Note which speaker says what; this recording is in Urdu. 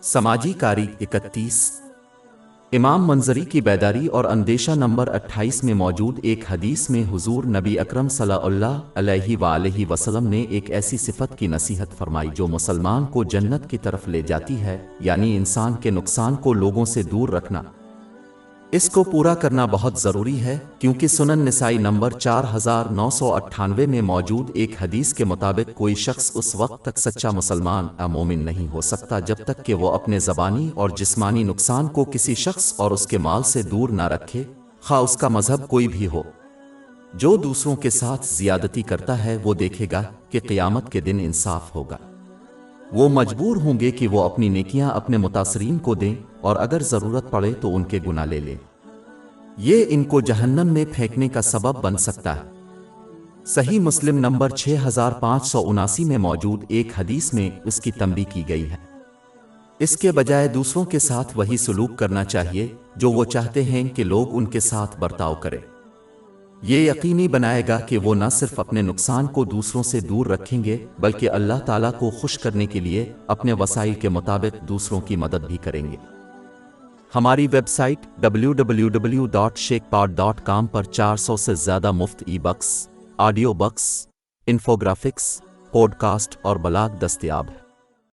Speaker 1: سماجی کاری 31 امام منظری کی بیداری اور اندیشہ نمبر 28 میں موجود ایک حدیث میں حضور نبی اکرم صلی اللہ علیہ وآلہ وسلم نے ایک ایسی صفت کی نصیحت فرمائی جو مسلمان کو جنت کی طرف لے جاتی ہے، یعنی انسان کے نقصان کو لوگوں سے دور رکھنا۔ اس کو پورا کرنا بہت ضروری ہے، کیونکہ سنن نسائی نمبر 4998 میں موجود ایک حدیث کے مطابق کوئی شخص اس وقت تک سچا مسلمان یا مومن نہیں ہو سکتا جب تک کہ وہ اپنے زبانی اور جسمانی نقصان کو کسی شخص اور اس کے مال سے دور نہ رکھے، خواہ اس کا مذہب کوئی بھی ہو۔ جو دوسروں کے ساتھ زیادتی کرتا ہے وہ دیکھے گا کہ قیامت کے دن انصاف ہوگا۔ وہ مجبور ہوں گے کہ وہ اپنی نیکیاں اپنے متاثرین کو دیں، اور اگر ضرورت پڑے تو ان کے گناہ لے لیں۔ یہ ان کو جہنم میں پھینکنے کا سبب بن سکتا ہے۔ صحیح مسلم نمبر 6579 میں موجود ایک حدیث میں اس کی تنبیہ کی گئی ہے۔ اس کے بجائے دوسروں کے ساتھ وہی سلوک کرنا چاہیے جو وہ چاہتے ہیں کہ لوگ ان کے ساتھ برتاؤ کریں۔ یہ یقینی بنائے گا کہ وہ نہ صرف اپنے نقصان کو دوسروں سے دور رکھیں گے بلکہ اللہ تعالیٰ کو خوش کرنے کے لیے اپنے وسائل کے مطابق دوسروں کی مدد بھی کریں گے۔ ہماری ویب سائٹ www.shekpod.com پر 400 سے زیادہ مفت e books, audio books, infographics, podcast اور بلاگ دستیاب ہے۔